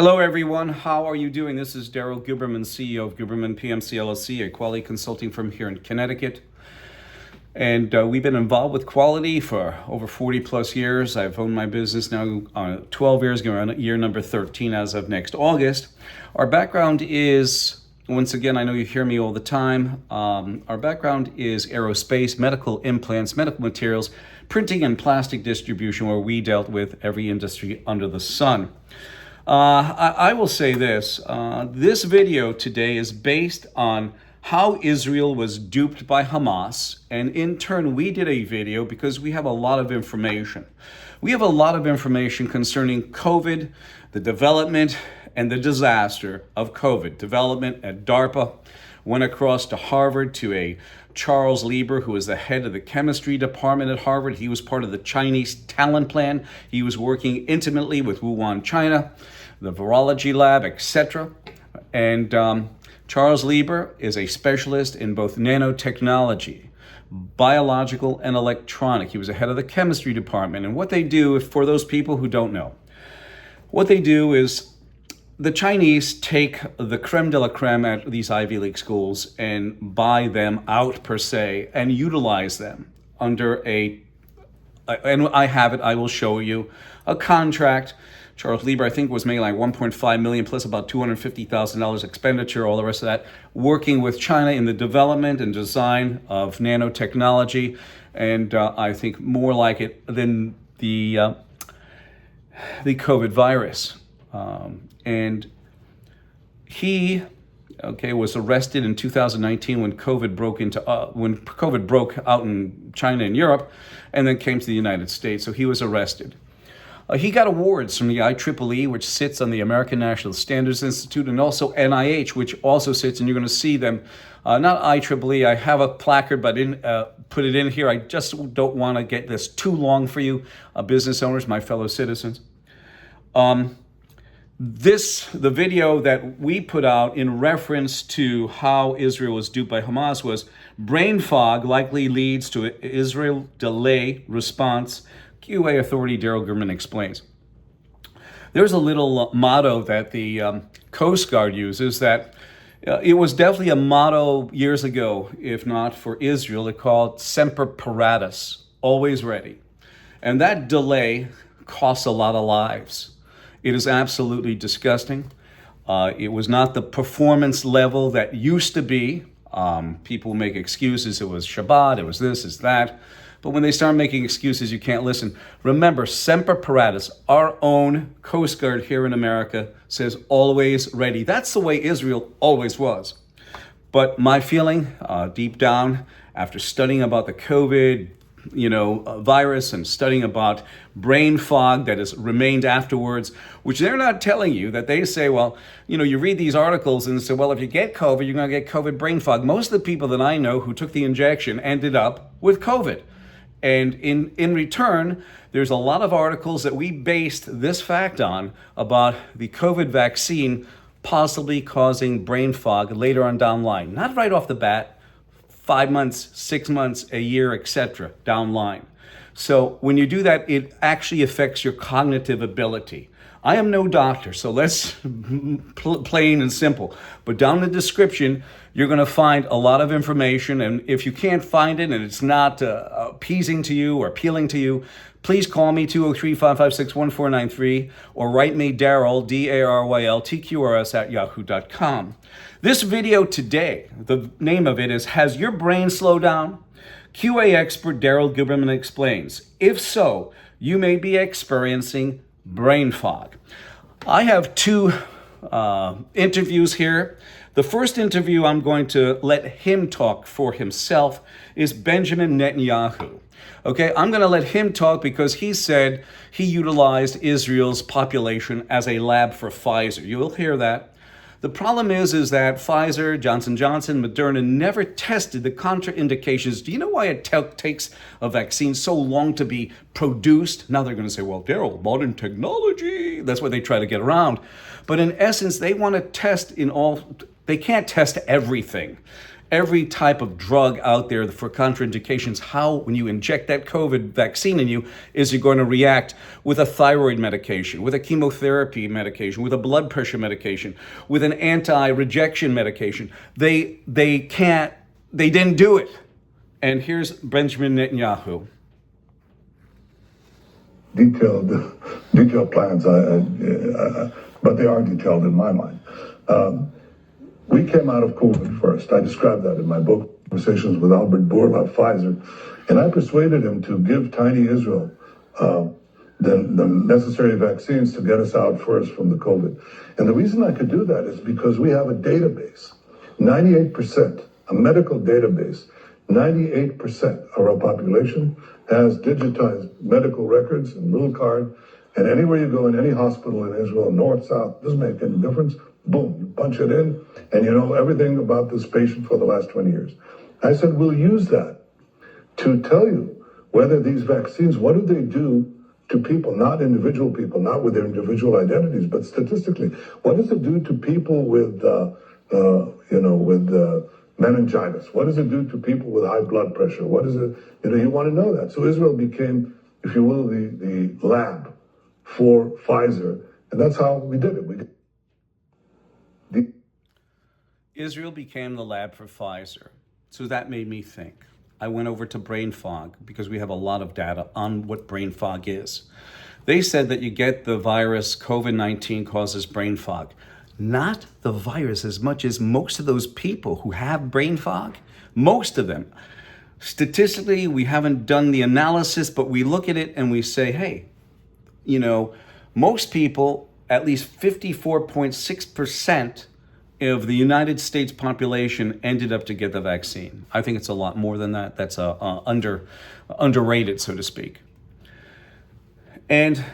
Hello, everyone. How are you doing? This is Daryl Guberman, CEO of Guberman PMC LLC, a quality consulting firm here in Connecticut. And we've been involved with quality for over 40 plus years. I've owned my business now 12 years, going on year number 13 as of next August. Our background is, once again, I know you hear me all the time. Our background is aerospace, medical implants, medical materials, printing and plastic distribution, where we dealt with every industry under the sun. I will say this. This video today is based on how Israel was duped by Hamas. And in turn, we did a video because we have a lot of information. We have a lot of information concerning COVID, the development and the disaster of COVID. Development at DARPA, went across to Harvard to a Charles Lieber, who is the head of the chemistry department at Harvard. He was part of the Chinese talent plan. He was working intimately with Wuhan, China, the virology lab, etc. And Charles Lieber is a specialist in both nanotechnology, biological, and electronic. He was the head of the chemistry department. And what they do, for those people who don't know, what they do is the Chinese take the creme de la creme at these Ivy League schools and buy them out, per se, and utilize them under and I have it, I will show you, a contract. Charles Lieber, I think, was making like $1.5 million plus about $250,000 expenditure, all the rest of that, working with China in the development and design of nanotechnology, and I think more like it than the COVID virus. And he, was arrested in 2019 when COVID broke out in China and Europe, and then came to the United States. So he was arrested. He got awards from the IEEE, which sits on the American National Standards Institute, and also NIH, which also sits, and you're going to see them. Not IEEE, I have a placard, but put it in here. I just don't want to get this too long for you, business owners, my fellow citizens. The video that we put out in reference to how Israel was duped by Hamas was brain fog likely leads to Israel delay response. QA authority Daryl Guberman explains. There's a little motto that the Coast Guard uses that it was definitely a motto years ago, if not for Israel. They call it semper paratus, always ready. And that delay costs a lot of lives. It is absolutely disgusting. It was not the performance level that used to be. People make excuses. It was Shabbat, it was this, it's that. But when they start making excuses, you can't listen. Remember, semper paratus, our own Coast Guard here in America, says always ready. That's the way Israel always was. But my feeling, deep down, after studying about the COVID, virus, and studying about brain fog that has remained afterwards, which they're not telling you, that they say, well, you read these articles and say, well, if you get COVID, you're going to get COVID brain fog. Most of the people that I know who took the injection ended up with COVID. And in return, there's a lot of articles that we based this fact on about the COVID vaccine possibly causing brain fog later on down the line. Not right off the bat, 5 months, 6 months, a year, etc. down the line. So when you do that, it actually affects your cognitive ability. I am no doctor, so let's plain and simple. But down in the description, you're going to find a lot of information. And if you can't find it and it's not appeasing to you or appealing to you, please call me 203-556-1493 or write me Daryl, Daryl, TQRS at yahoo.com. This video today, the name of it is, Has Your Brain Slowed Down? QA expert Daryl Guberman explains. If so, you may be experiencing brain fog. I have two interviews here. The first interview, I'm going to let him talk for himself, is Benjamin Netanyahu. Okay, I'm going to let him talk because he said he utilized Israel's population as a lab for Pfizer. You will hear that. The problem is that Pfizer, Johnson & Johnson, Moderna never tested the contraindications. Do you know why it takes a vaccine so long to be produced? Now they're going to say, well, Daryl, modern technology. That's what they try to get around. But in essence, they want to test they can't test everything. every type of drug out there for contraindications. How, when you inject that COVID vaccine in you, is you're going to react with a thyroid medication, with a chemotherapy medication, with a blood pressure medication, with an anti-rejection medication. They didn't do it. And here's Benjamin Netanyahu. Detailed plans, but they are detailed in my mind. We came out of COVID first. I described that in my book, Conversations with Albert Bourla of Pfizer, and I persuaded him to give tiny Israel the necessary vaccines to get us out first from the COVID. And the reason I could do that is because we have a database, 98%, a medical database, 98% of our population has digitized medical records and little card, and anywhere you go in any hospital in Israel, north, south, doesn't make any difference. Boom, you punch it in, and you know everything about this patient for the last 20 years. I said, we'll use that to tell you whether these vaccines, what do they do to people, not individual people, not with their individual identities, but statistically, what does it do to people with, meningitis? What does it do to people with high blood pressure? What is it, you want to know that. So Israel became, if you will, the lab for Pfizer, and that's how we did it. Israel became the lab for Pfizer. So that made me think. I went over to brain fog because we have a lot of data on what brain fog is. They said that you get the virus, COVID-19 causes brain fog. Not the virus as much as most of those people who have brain fog, most of them. Statistically, we haven't done the analysis, but we look at it and we say, hey, most people, at least 54.6% of the United States population ended up to get the vaccine. I think it's a lot more than that. That's underrated, so to speak. And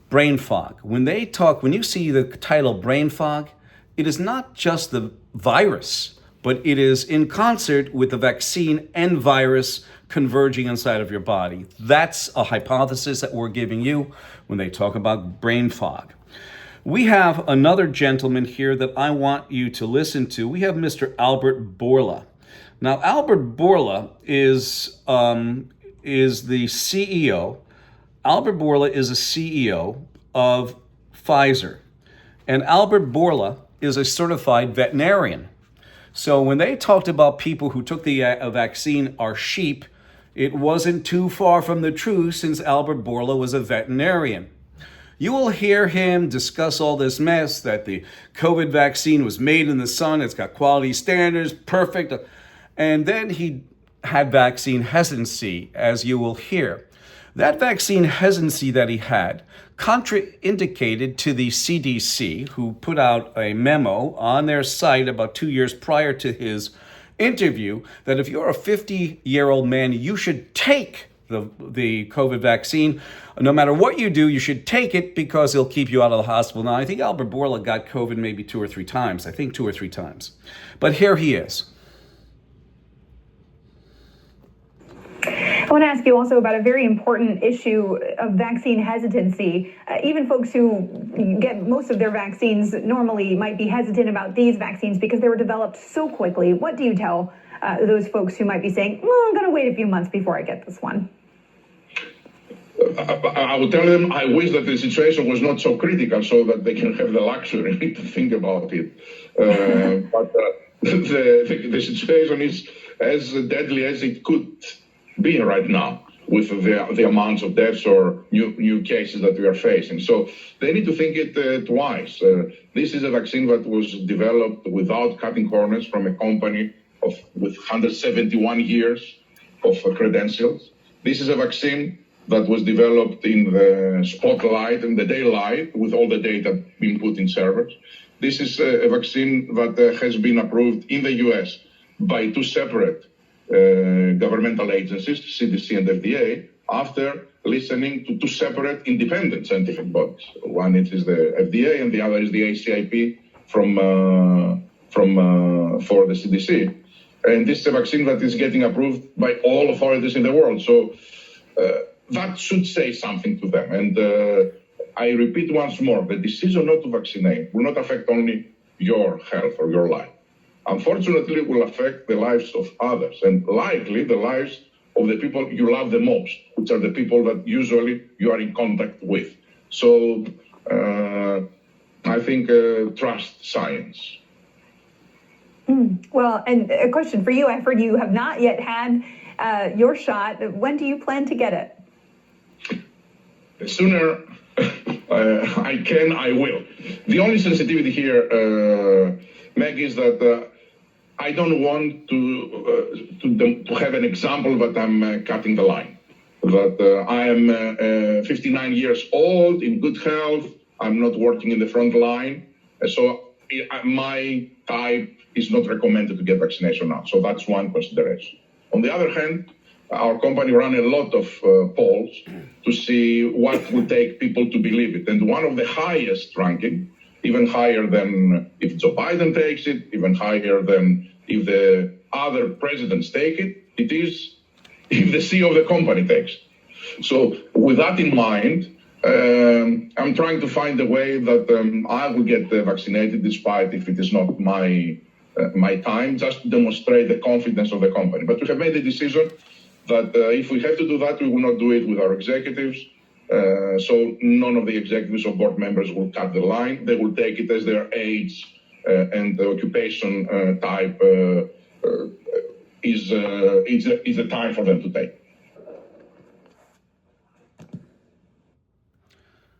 brain fog. When you see the title brain fog, it is not just the virus, but it is in concert with the vaccine and virus converging inside of your body. That's a hypothesis that we're giving you when they talk about brain fog. We have another gentleman here that I want you to listen to. We have Mr. Albert Bourla. Now, Albert Bourla is the CEO. Albert Bourla is a CEO of Pfizer. And Albert Bourla is a certified veterinarian. So when they talked about people who took the vaccine are sheep, it wasn't too far from the truth since Albert Bourla was a veterinarian. You will hear him discuss all this mess that the COVID vaccine was made in the sun, it's got quality standards, perfect. And then he had vaccine hesitancy, as you will hear. That vaccine hesitancy that he had contraindicated to the CDC, who put out a memo on their site about 2 years prior to his interview that if you're a 50-year-old man, you should take the COVID vaccine. No matter what you do, you should take it because it'll keep you out of the hospital. Now, I think Albert Bourla got COVID maybe 2 or 3 times. But here he is. I want to ask you also about a very important issue of vaccine hesitancy. Even folks who get most of their vaccines normally might be hesitant about these vaccines because they were developed so quickly. What do you tell those folks who might be saying, I'm going to wait a few months before I get this one? I would tell them I wish that the situation was not so critical so that they can have the luxury to think about it. But the situation is as deadly as it could be right now with the amounts of deaths or new cases that we are facing. So they need to think it twice. This is a vaccine that was developed without cutting corners from a company with 171 years of credentials. This is a vaccine that was developed in the spotlight, in the daylight, with all the data being put in servers. This is a vaccine that has been approved in the US by 2 separate governmental agencies, CDC and FDA, after listening to 2 separate independent scientific bodies. One is the FDA and the other is the ACIP for the CDC. And this is a vaccine that is getting approved by all authorities in the world. So that should say something to them. And I repeat once more, the decision not to vaccinate will not affect only your health or your life. unfortunately will affect the lives of others and likely the lives of the people you love the most, which are the people that usually you are in contact with. So I think trust science. Well, and a question for you. I've heard you have not yet had your shot. When do you plan to get it? The sooner I can, I will. The only sensitivity here, Meg, is that I don't want to have an example that I'm cutting the line. That I am 59 years old, in good health. I'm not working in the front line, so my type is not recommended to get vaccination now. So that's one consideration. On the other hand, our company ran a lot of polls to see what would take people to believe it. And one of the highest ranking, even higher than if Joe Biden takes it, even higher than if the other presidents take it, it is if the CEO of the company takes it. So with that in mind, I'm trying to find a way that I will get vaccinated despite if it is not my time, just to demonstrate the confidence of the company. But we have made a decision that if we have to do that, we will not do it with our executives. So none of the executives or board members will cut the line. They will take it as their age and the occupation type is the time for them to take.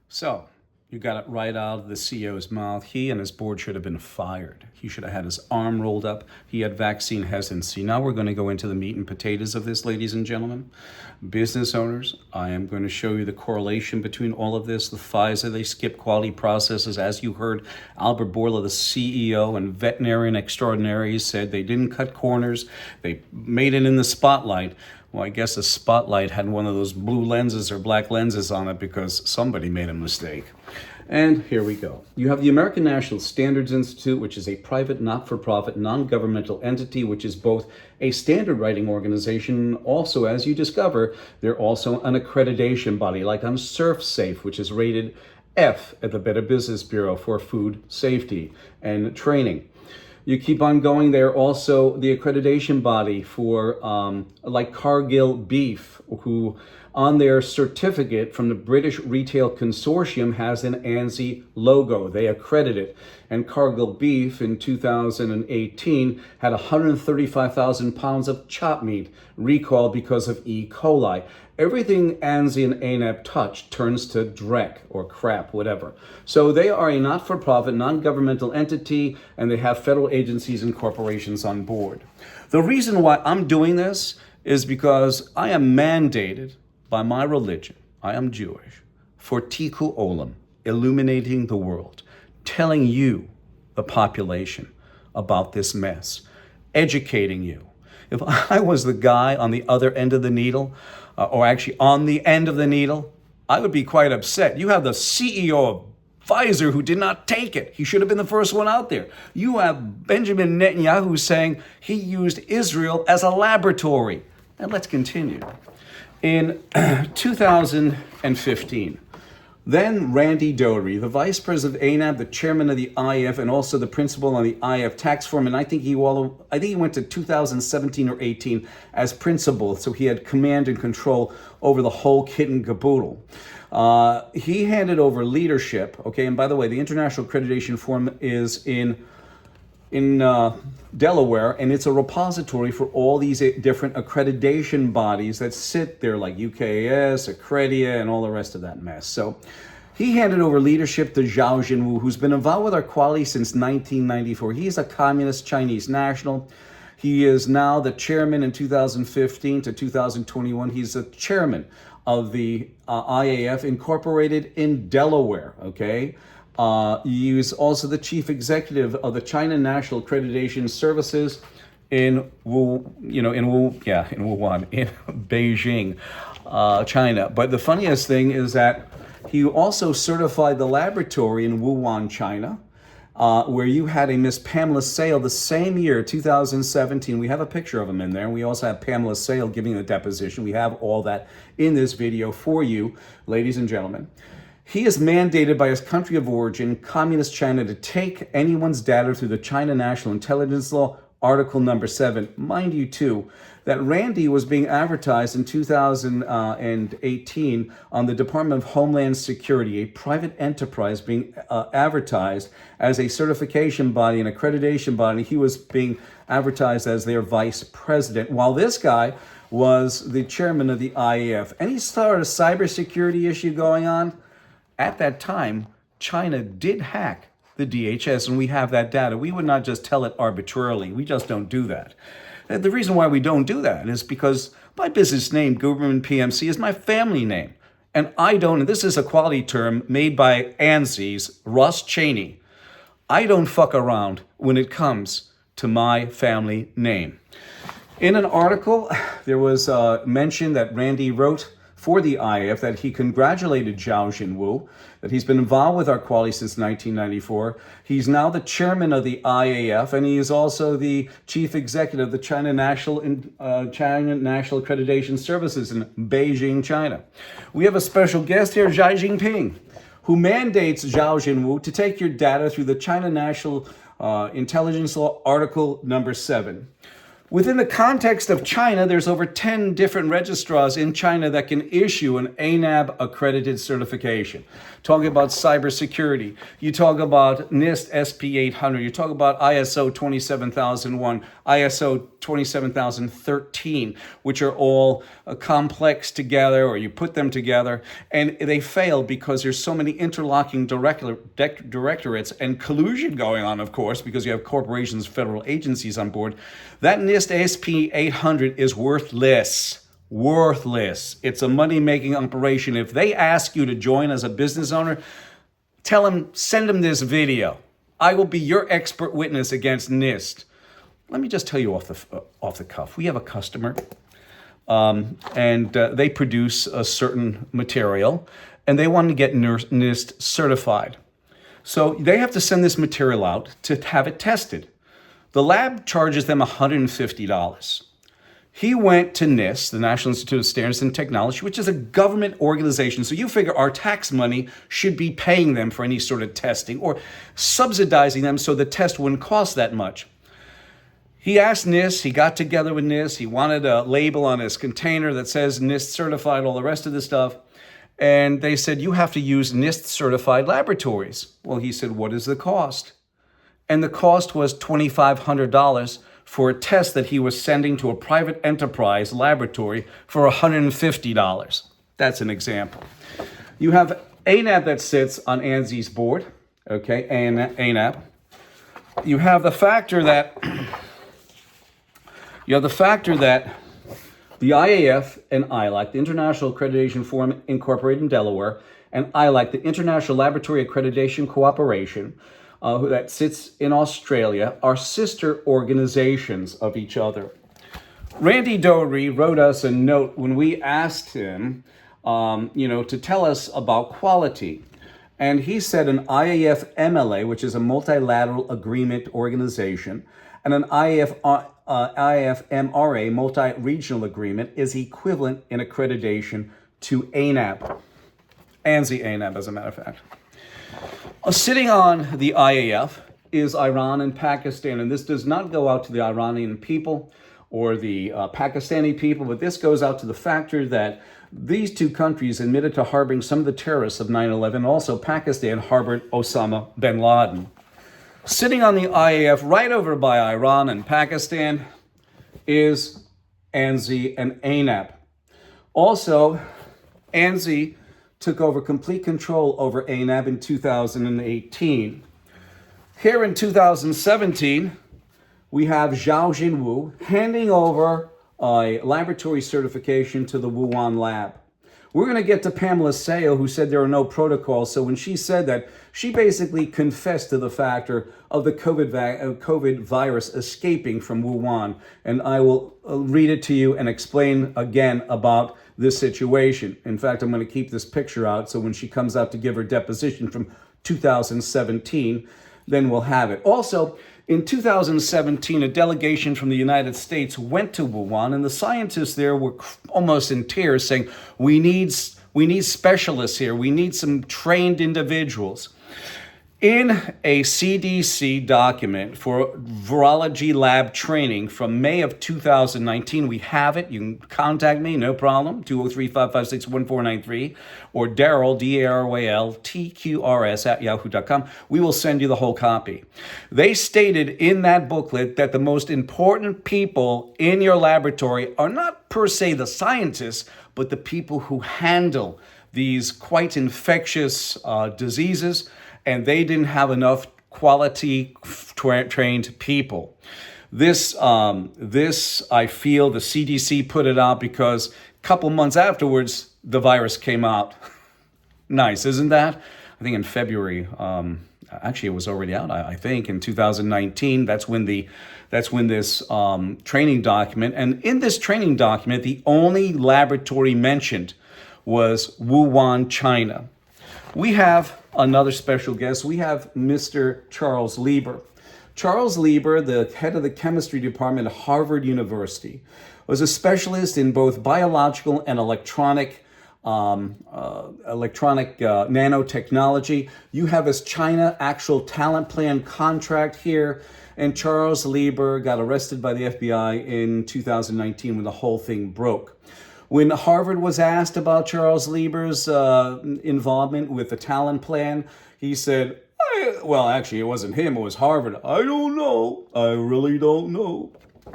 So, you got it right out of the CEO's mouth. He and his board should have been fired. He should have had his arm rolled up. He had vaccine hesitancy. Now we're going to go into the meat and potatoes of this, ladies and gentlemen. Business owners, I am going to show you the correlation between all of this. The Pfizer, they skip quality processes. As you heard, Albert Bourla, the CEO and veterinarian extraordinary, said they didn't cut corners. They made it in the spotlight. Well, I guess the spotlight had one of those blue lenses or black lenses on it because somebody made a mistake. And here we go. You have the American National Standards Institute, which is a private, not-for-profit, non-governmental entity, which is both a standard writing organization. Also, as you discover, they're also an accreditation body, like on SurfSafe, which is rated F at the Better Business Bureau for food safety and training. You keep on going. They're also the accreditation body for like Cargill Beef, who on their certificate from the British Retail Consortium has an ANSI logo. They accredit it. And Cargill Beef in 2018 had 135,000 pounds of chopped meat recalled because of E. coli. Everything ANSI and ANAP touch turns to dreck or crap, whatever. So they are a not-for-profit, non-governmental entity, and they have federal agencies and corporations on board. The reason why I'm doing this is because I am mandated by my religion, I am Jewish, for Tikkun Olam, illuminating the world, telling you, the population, about this mess, educating you. If I was the guy on the other end of the needle, or actually on the end of the needle, I would be quite upset. You have the CEO of Pfizer who did not take it. He should have been the first one out there. You have Benjamin Netanyahu saying he used Israel as a laboratory. And let's continue. In 2015, then Randy Doherty, the vice president of ANAB, the chairman of the IF, and also the principal on the IF tax form, and I think he went to 2017 or 18 as principal, so he had command and control over the whole kit and caboodle. He handed over leadership, okay, and by the way, the International Accreditation Form is in Delaware, and it's a repository for all these different accreditation bodies that sit there, like UKAS, Accredia, and all the rest of that mess. So he handed over leadership to Zhao Jinwu, who's been involved with our quality since 1994. He's a communist Chinese national. He is now the chairman in 2015 to 2021. He's the chairman of the IAF Incorporated in Delaware, okay? He is also the chief executive of the China National Accreditation Services in Wuhan, in Beijing, China. But the funniest thing is that he also certified the laboratory in Wuhan, China, where you had a Miss Pamela Sale the same year, 2017. We have a picture of him in there. And we also have Pamela Sale giving the deposition. We have all that in this video for you, ladies and gentlemen. He is mandated by his country of origin, Communist China, to take anyone's data through the China National Intelligence Law, Article number 7. Mind you, too, that Randy was being advertised in 2018 on the Department of Homeland Security, a private enterprise being advertised as a certification body, an accreditation body. He was being advertised as their vice president, while this guy was the chairman of the IAF. Any sort of cybersecurity issue going on? At that time, China did hack the DHS, and we have that data. We would not just tell it arbitrarily. We just don't do that. And the reason why we don't do that is because my business name, Guberman PMC, is my family name. And I don't, and this is a quality term made by ANSY's Russ Cheney, I don't fuck around when it comes to my family name. In an article, there was mention that Randy wrote for the IAF that he congratulated Zhao Jinwu, that he's been involved with our quality since 1994. He's now the chairman of the IAF, and he is also the chief executive of the China National Accreditation Services in Beijing, China. We have a special guest here, Xi Jinping, who mandates Zhao Jinwu to take your data through the China National Intelligence Law, Article number 7. Within the context of China, there's over 10 different registrars in China that can issue an ANAB accredited certification. Talking about cybersecurity, you talk about NIST SP 800, you talk about ISO 27001, ISO 27013, which are all complex together, or you put them together, and they fail because there's so many interlocking directorates and collusion going on, of course, because you have corporations, federal agencies on board. That NIST SP 800 is worthless. Worthless. It's a money-making operation. If they ask you to join as a business owner, tell them, send them this video. I will be your expert witness against NIST. Let me just tell you off the cuff. We have a customer, and they produce a certain material, and they want to get NIST certified. So they have to send this material out to have it tested. The lab charges them $150. He went to NIST, the National Institute of Standards and Technology, which is a government organization. So you figure our tax money should be paying them for any sort of testing or subsidizing them so the test wouldn't cost that much. He asked NIST, he got together with NIST, he wanted a label on his container that says NIST certified, all the rest of the stuff. And they said, you have to use NIST certified laboratories. Well, he said, what is the cost? And the cost was $2,500 for a test that he was sending to a private enterprise laboratory for $150. That's an example. You have ANAB that sits on ANSY's board, okay, ANAB. You have the factor that the IAF and ILAC, the International Accreditation Forum Incorporated in Delaware, and ILAC, the International Laboratory Accreditation Cooperation, that sits in Australia, are sister organizations of each other. Randy Doherty wrote us a note when we asked him, to tell us about quality. And he said an IAF MLA, which is a multilateral agreement organization, and an IAF MRA, multi-regional agreement, is equivalent in accreditation to ANAB. ANSI ANAB, as a matter of fact. Sitting on the IAF is Iran and Pakistan, and this does not go out to the Iranian people or the Pakistani people, but this goes out to the factor that these two countries admitted to harboring some of the terrorists of 9/11. Also, Pakistan harbored Osama bin Laden. Sitting on the IAF right over by Iran and Pakistan is ANSI and ANAB. Also, ANSI took over complete control over ANAB in 2018. Here in 2017, we have Zhao Jinwu handing over a laboratory certification to the Wuhan lab. We're going to get to Pamela Seo, who said there are no protocols. So when she said that, she basically confessed to the factor of the COVID virus escaping from Wuhan. And I will read it to you and explain again about this situation. In fact, I'm going to keep this picture out so when she comes out to give her deposition from 2017, then we'll have it. Also, in 2017, a delegation from the United States went to Wuhan, and the scientists there were almost in tears saying, we need We need specialists here. We need some trained individuals. In a CDC document for virology lab training from May of 2019, we have it. You can contact me, no problem, 203-556-1493, or Daryl, DARYL, @yahoo.com. We will send you the whole copy. They stated in that booklet that the most important people in your laboratory are not per se the scientists, but the people who handle these quite infectious diseases, and they didn't have enough quality trained people. This I feel the CDC put it out because a couple months afterwards, the virus came out. Nice, isn't that? I think in February, actually it was already out, I think, in 2019. That's when this training document, and in this training document, the only laboratory mentioned was Wuhan, China. We have another special guest. We have Mr. Charles Lieber. Charles Lieber, the head of the chemistry department at Harvard University, was a specialist in both biological and electronic nanotechnology. You have his China actual talent plan contract here. And Charles Lieber got arrested by the FBI in 2019 when the whole thing broke. When Harvard was asked about Charles Lieber's involvement with the Talon Plan, he said, well, actually, it wasn't him, it was Harvard. I don't know. I really don't know.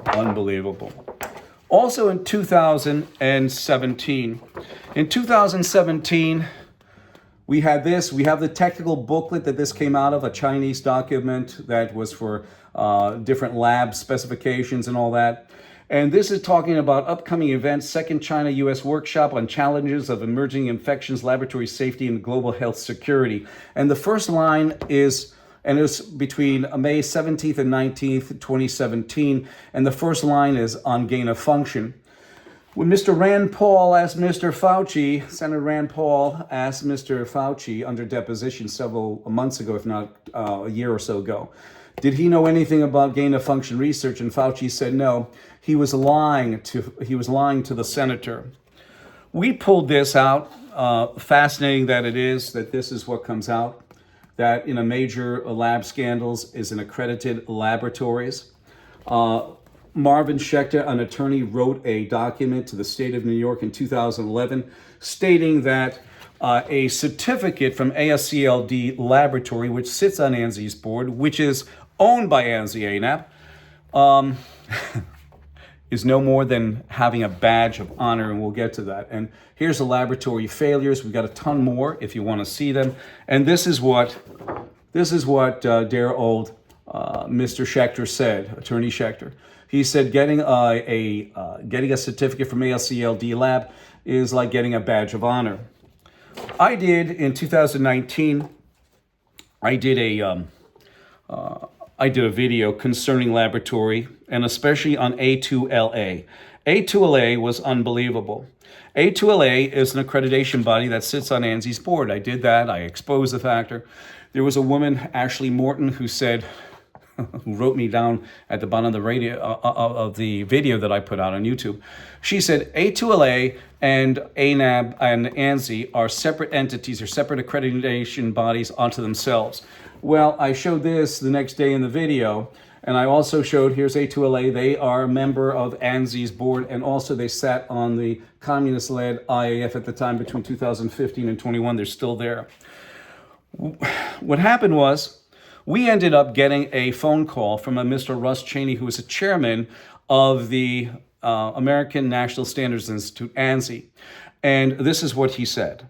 Unbelievable. Also in 2017, we had this. We have the technical booklet that this came out of, a Chinese document that was for different lab specifications and all that. And this is talking about upcoming events, second China-U.S. workshop on challenges of emerging infections, laboratory safety, and global health security. And the first line is, and it's between May 17th and 19th, 2017. And the first line is on gain of function. When Mr. Rand Paul asked Mr. Fauci, Senator Rand Paul asked Mr. Fauci under deposition several months ago, if not a year or so ago, did he know anything about gain of function research? And Fauci said no. He was lying to the senator. We pulled this out. Fascinating that it is that this is what comes out. That in a major lab scandals is in accredited laboratories. Marvin Schechter, an attorney, wrote a document to the state of New York in 2011 stating that a certificate from ASCLD Laboratory, which sits on ANZI's board, which is owned by ANZ ANAP, is no more than having a badge of honor, and we'll get to that. And here's the laboratory failures. We've got a ton more if you want to see them. And this is what Mr. Schechter said, Attorney Schechter. He said getting a certificate from ASCLD Lab is like getting a badge of honor. I did in 2019. I did a video concerning laboratory, and especially on A2LA. A2LA was unbelievable. A2LA is an accreditation body that sits on ANZI's board. I did that. I exposed the factor. There was a woman, Ashley Morton, who said, who wrote me down at the bottom of the of the video that I put out on YouTube. She said A2LA and ANAB and ANZI are separate entities or separate accreditation bodies unto themselves. Well, I showed this the next day in the video, and I also showed, here's A2LA. They are a member of ANZI's board, and also they sat on the communist-led IAF at the time between 2015 and 21. They're still there. What happened was, we ended up getting a phone call from a Mr. Russ Cheney, who is a chairman of the American National Standards Institute, ANZI. And this is what he said.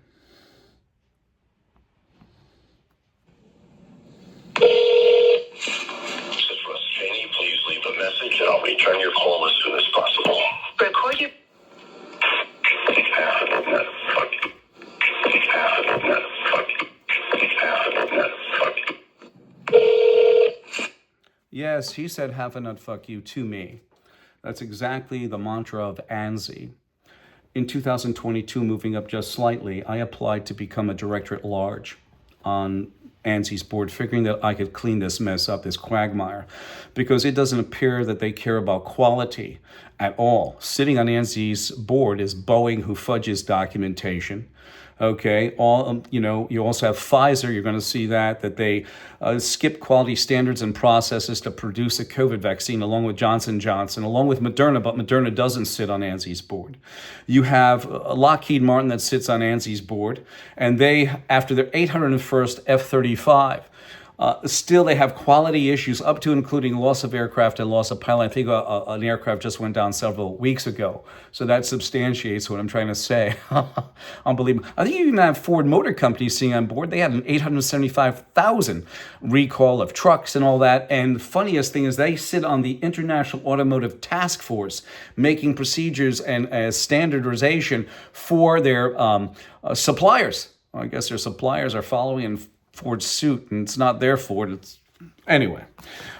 And I'll return your call as soon as possible. Record your... Yes, he said "have a nut fuck you" to me. That's exactly the mantra of ANZI. In 2022, moving up just slightly, I applied to become a director at large on ANSI's board, figuring that I could clean this mess up, this quagmire, because it doesn't appear that they care about quality at all. Sitting on ANSI's board is Boeing, who fudges documentation. Okay, you also have Pfizer. You're going to see that they skip quality standards and processes to produce a COVID vaccine, along with Johnson & Johnson, along with Moderna, but Moderna doesn't sit on ANSI's board. You have Lockheed Martin that sits on ANSI's board, and they, after their 801st F-35, still, they have quality issues up to including loss of aircraft and loss of pilot. I think an aircraft just went down several weeks ago. So that substantiates what I'm trying to say. Unbelievable. I think you even have Ford Motor Company sitting on board. They had an 875,000 recall of trucks and all that. And the funniest thing is they sit on the International Automotive Task Force, making procedures and standardization for their suppliers. Well, I guess their suppliers are following in Ford's suit, and it's not their Ford. Anyway,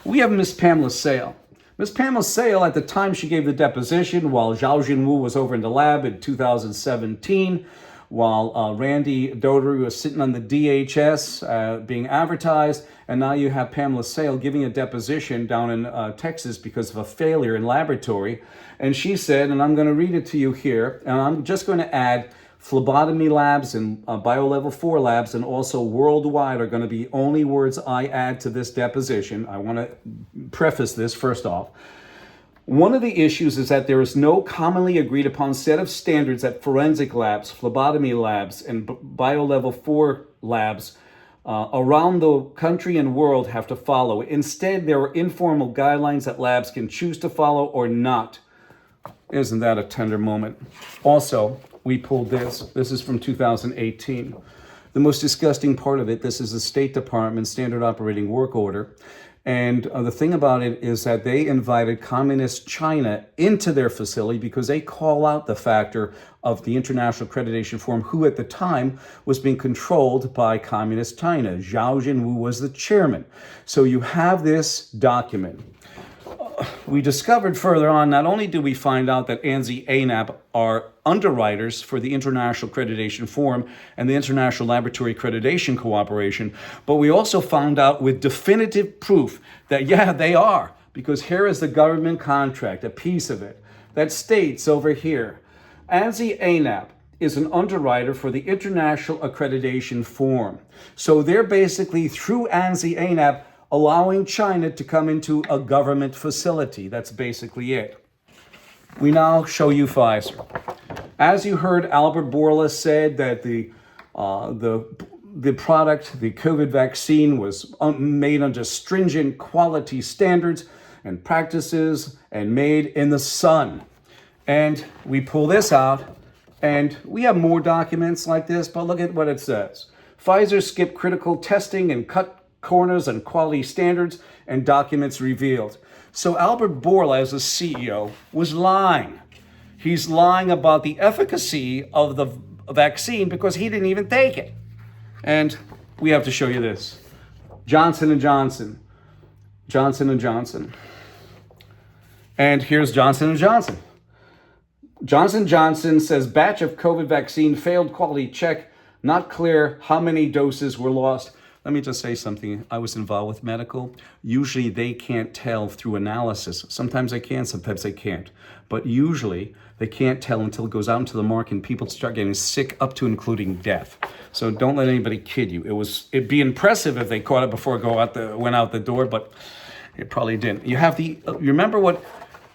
we have Miss Pamela Sale. Miss Pamela Sale, at the time she gave the deposition, while Zhao Jinwu was over in the lab in 2017, while Randy Dodery was sitting on the DHS being advertised, and now you have Pamela Sale giving a deposition down in Texas because of a failure in laboratory. And she said, and I'm going to read it to you here, and I'm just going to add phlebotomy labs and biolevel 4 labs, and also worldwide, are going to be only words I add to this deposition. I want to preface this first off. One of the issues is that there is no commonly agreed upon set of standards that forensic labs, phlebotomy labs, and biolevel 4 labs around the country and world have to follow. Instead, there are informal guidelines that labs can choose to follow or not. Isn't that a tender moment? Also, we pulled this. This is from 2018. The most disgusting part of it, this is the State Department Standard Operating Work Order. And the thing about it is that they invited Communist China into their facility because they call out the factor of the International Accreditation Forum, who at the time was being controlled by Communist China. Zhao Jinwu was the chairman. So you have this document. We discovered further on, not only do we find out that ANSI ANAP are underwriters for the International Accreditation Forum and the International Laboratory Accreditation Cooperation, but we also found out with definitive proof that, yeah, they are, because here is the government contract, a piece of it, that states over here, ANSI ANAP is an underwriter for the International Accreditation Forum. So they're basically, through ANSI ANAP, allowing China to come into a government facility. That's basically it. We now show you Pfizer. As you heard, Albert Bourla said that the product, the COVID vaccine, was made under stringent quality standards and practices and made in the sun. And we pull this out, and we have more documents like this, but look at what it says. Pfizer skipped critical testing and cut corners and quality standards, and documents revealed. So Albert Bourla, as a CEO, was lying. He's lying about the efficacy of the vaccine because he didn't even take it. And we have to show you this. Johnson & Johnson. Johnson & Johnson. And here's Johnson & Johnson. Johnson & Johnson says batch of COVID vaccine failed quality check. Not clear how many doses were lost. Let me just say something. I was involved with medical. Usually they can't tell through analysis. Sometimes they can, sometimes they can't. But usually they can't tell until it goes out into the market and people start getting sick, up to including death. So don't let anybody kid you. It'd be impressive if they caught it before it went out the door, but it probably didn't. You have remember what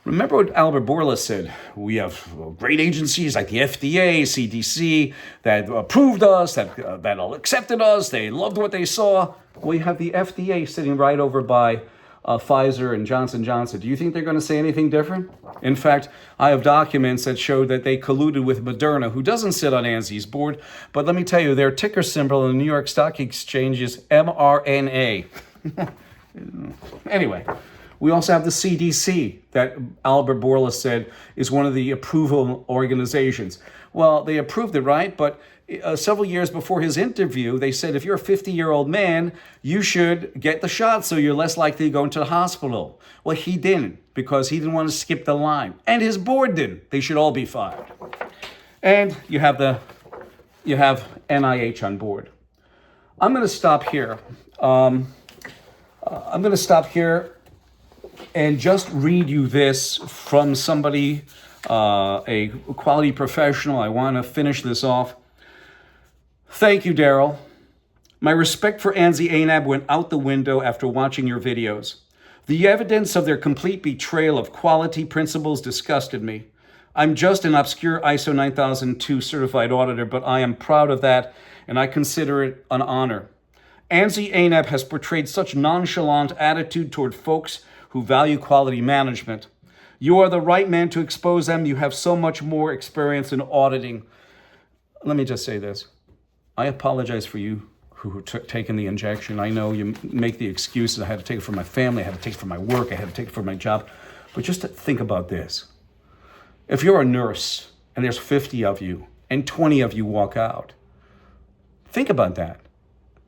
Albert Bourla said? We have great agencies like the FDA, CDC, that approved us, that accepted us. They loved what they saw. We have the FDA sitting right over by Pfizer and Johnson & Johnson. Do you think they're going to say anything different? In fact, I have documents that show that they colluded with Moderna, who doesn't sit on ANSI's board. But let me tell you, their ticker symbol in the New York Stock Exchange is mRNA. Anyway. We also have the CDC that Albert Bourla said is one of the approval organizations. Well, they approved it, right? But several years before his interview, they said, if you're a 50-year-old man, you should get the shot so you're less likely to go into the hospital. Well, he didn't, because he didn't want to skip the line. And his board didn't. They should all be fired. And you have NIH on board. I'm going to stop here. I'm going to stop here and just read you this from somebody, a quality professional. I want to finish this off. Thank you, Daryl. My respect for Anzi Anab went out the window after watching your videos. The evidence of their complete betrayal of quality principles disgusted me. I'm just an obscure ISO 9002 certified auditor, but I am proud of that, and I consider it an honor. Anzi Anab has portrayed such nonchalant attitude toward folks who value quality management. You are the right man to expose them. You have so much more experience in auditing. Let me just say this. I apologize for you who took taken the injection. I know you make the excuses. I had to take it for my family. I had to take it for my work. I had to take it for my job. But just to think about this. If you're a nurse and there's 50 of you and 20 of you walk out, think about that.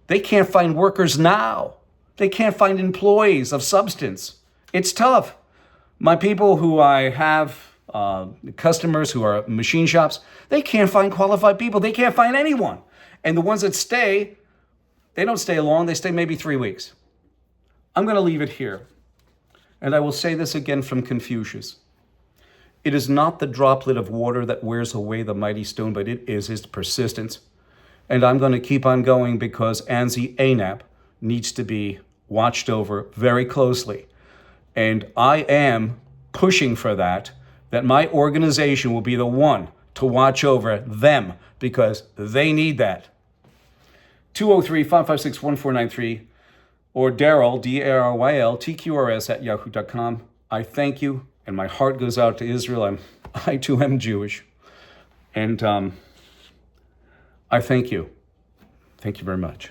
They can't find workers now. They can't find employees of substance. It's tough. My people who I have, customers who are machine shops, they can't find qualified people. They can't find anyone. And the ones that stay, they don't stay long. They stay maybe 3 weeks. I'm going to leave it here. And I will say this again from Confucius. It is not the droplet of water that wears away the mighty stone, but it is his persistence. And I'm going to keep on going because Anzi Anab needs to be watched over very closely. And I am pushing for that my organization will be the one to watch over them because they need that. 203-556-1493 or Daryl, Daryl, TQRS at yahoo.com. I thank you, and my heart goes out to Israel. I too am Jewish. And I thank you. Thank you very much.